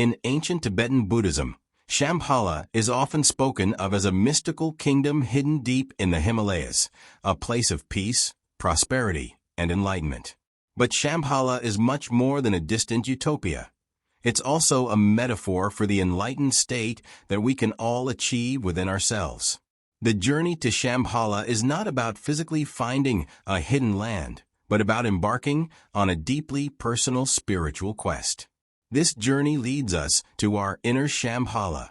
In ancient Tibetan Buddhism, Shambhala is often spoken of as a mystical kingdom hidden deep in the Himalayas, a place of peace, prosperity, and enlightenment. But Shambhala is much more than a distant utopia. It's also a metaphor for the enlightened state that we can all achieve within ourselves. The journey to Shambhala is not about physically finding a hidden land, but about embarking on a deeply personal spiritual quest. This journey leads us to our inner Shambhala,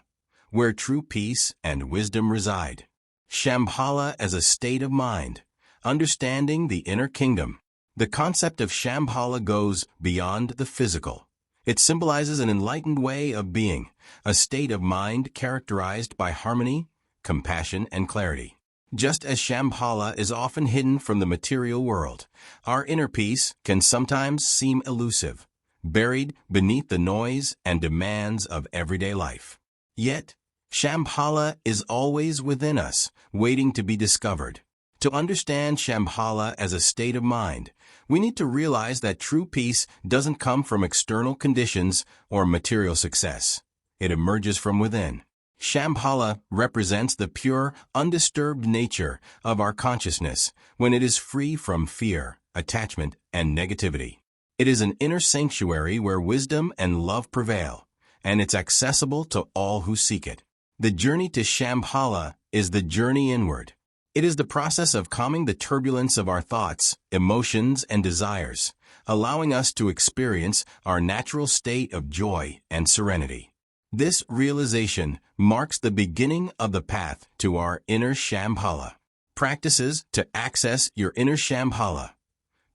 where true peace and wisdom reside. Shambhala as a state of mind, understanding the inner kingdom. The concept of Shambhala goes beyond the physical. It symbolizes an enlightened way of being, a state of mind characterized by harmony, compassion, and clarity. Just as Shambhala is often hidden from the material world, our inner peace can sometimes seem elusive, buried beneath the noise and demands of everyday life. Yet, Shambhala is always within us, waiting to be discovered. To understand Shambhala as a state of mind, we need to realize that true peace doesn't come from external conditions or material success. It emerges from within. Shambhala represents the pure, undisturbed nature of our consciousness when it is free from fear, attachment, and negativity. It is an inner sanctuary where wisdom and love prevail, and it's accessible to all who seek it. The journey to Shambhala is the journey inward. It is the process of calming the turbulence of our thoughts, emotions, and desires, allowing us to experience our natural state of joy and serenity. This realization marks the beginning of the path to our inner Shambhala. Practices to access your inner Shambhala.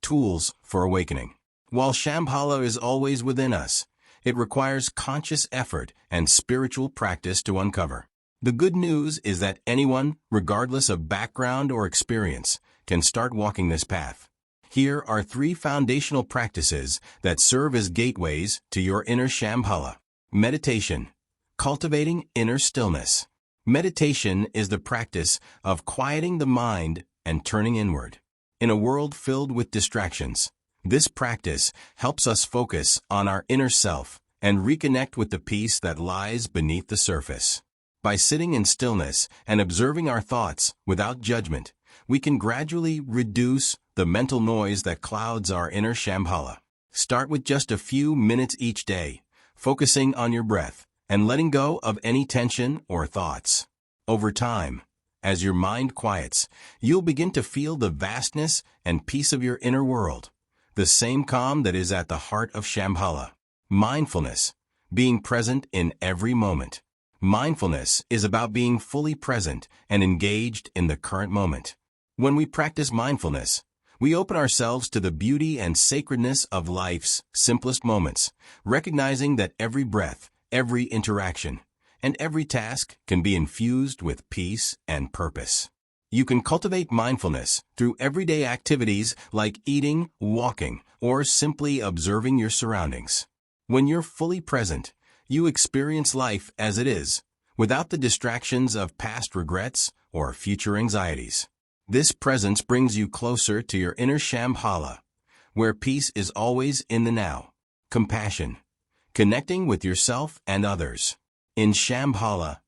Tools for awakening. While Shambhala is always within us, it requires conscious effort and spiritual practice to uncover. The good news is that anyone, regardless of background or experience, can start walking this path. Here are 3 foundational practices that serve as gateways to your inner Shambhala. Meditation. Cultivating inner stillness. Meditation is the practice of quieting the mind and turning inward. In a world filled with distractions, this practice helps us focus on our inner self and reconnect with the peace that lies beneath the surface. By sitting in stillness and observing our thoughts without judgment, we can gradually reduce the mental noise that clouds our inner Shambhala. Start with just a few minutes each day, focusing on your breath and letting go of any tension or thoughts. Over time, as your mind quiets, you'll begin to feel the vastness and peace of your inner world, the same calm that is at the heart of Shambhala. Mindfulness, being present in every moment. Mindfulness is about being fully present and engaged in the current moment. When we practice mindfulness, we open ourselves to the beauty and sacredness of life's simplest moments, recognizing that every breath, every interaction, and every task can be infused with peace and purpose. You can cultivate mindfulness through everyday activities like eating, walking, or simply observing your surroundings. When you're fully present, you experience life as it is, without the distractions of past regrets or future anxieties. This presence brings you closer to your inner Shambhala, where peace is always in the now. Compassion. Connecting with yourself and others. In Shambhala,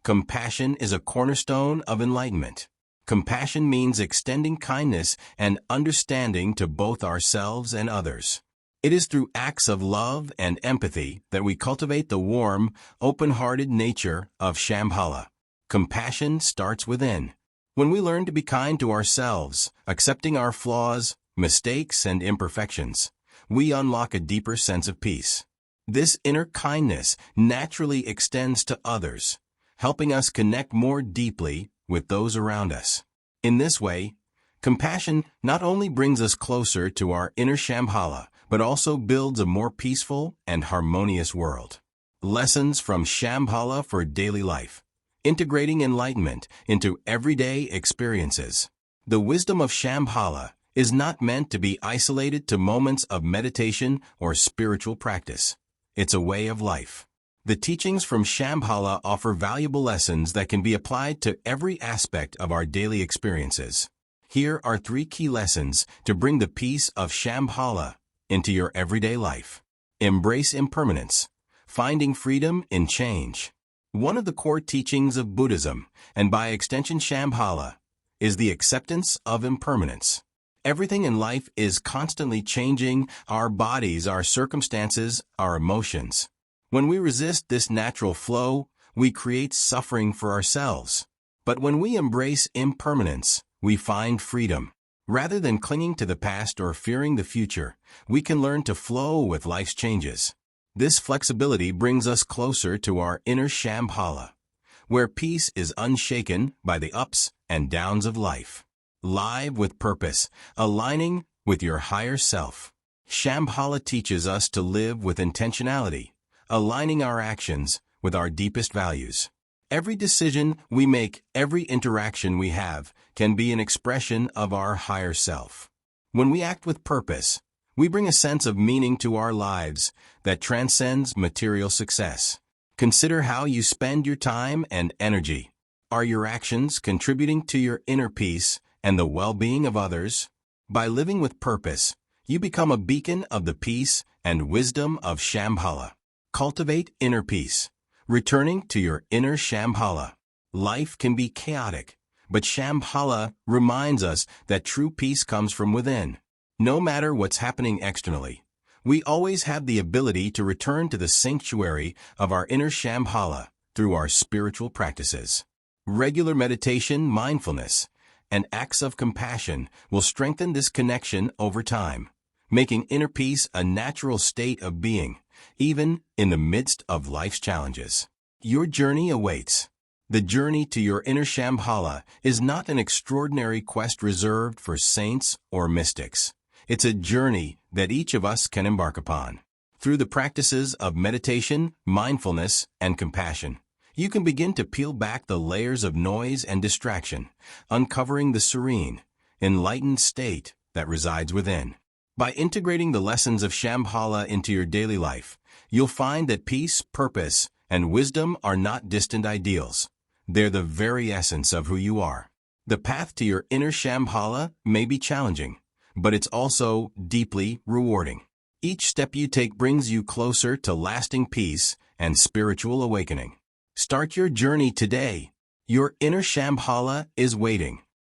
compassion is a cornerstone of enlightenment. Compassion means extending kindness and understanding to both ourselves and others. It is through acts of love and empathy that we cultivate the warm, open-hearted nature of Shambhala. Compassion starts within. When we learn to be kind to ourselves, accepting our flaws, mistakes, and imperfections, we unlock a deeper sense of peace. This inner kindness naturally extends to others, helping us connect more deeply with those around us. In this way, compassion not only brings us closer to our inner Shambhala, but also builds a more peaceful and harmonious world. Lessons from Shambhala for daily life. Integrating enlightenment into everyday experiences. The wisdom of Shambhala is not meant to be isolated to moments of meditation or spiritual practice. It's a way of life. The teachings from Shambhala offer valuable lessons that can be applied to every aspect of our daily experiences. Here are 3 key lessons to bring the peace of Shambhala into your everyday life. Embrace impermanence. finding freedom in change. One of the core teachings of Buddhism, and by extension Shambhala, is the acceptance of impermanence. Everything in life is constantly changing: our bodies, our circumstances, our emotions. When we resist this natural flow, we create suffering for ourselves. But when we embrace impermanence, we find freedom. Rather than clinging to the past or fearing the future, we can learn to flow with life's changes. This flexibility brings us closer to our inner Shambhala, where peace is unshaken by the ups and downs of life. Live with purpose, aligning with your higher self. Shambhala teaches us to live with intentionality, aligning our actions with our deepest values. Every decision we make, every interaction we have, can be an expression of our higher self. When we act with purpose, we bring a sense of meaning to our lives that transcends material success. Consider how you spend your time and energy. Are your actions contributing to your inner peace and the well-being of others? By living with purpose, you become a beacon of the peace and wisdom of Shambhala. Cultivate inner peace. Returning to your inner Shambhala. Life can be chaotic, but Shambhala reminds us that true peace comes from within. No matter what's happening externally, we always have the ability to return to the sanctuary of our inner Shambhala through our spiritual practices. Regular meditation, mindfulness, and acts of compassion will strengthen this connection over time, making inner peace a natural state of being, even in the midst of life's challenges. Your journey awaits. The journey to your inner Shambhala is not an extraordinary quest reserved for saints or mystics. It's a journey that each of us can embark upon. Through the practices of meditation, mindfulness, and compassion, you can begin to peel back the layers of noise and distraction, uncovering the serene, enlightened state that resides within. By integrating the lessons of Shambhala into your daily life, you'll find that peace, purpose, and wisdom are not distant ideals. They're the very essence of who you are. The path to your inner Shambhala may be challenging, but it's also deeply rewarding. Each step you take brings you closer to lasting peace and spiritual awakening. Start your journey today. Your inner Shambhala is waiting.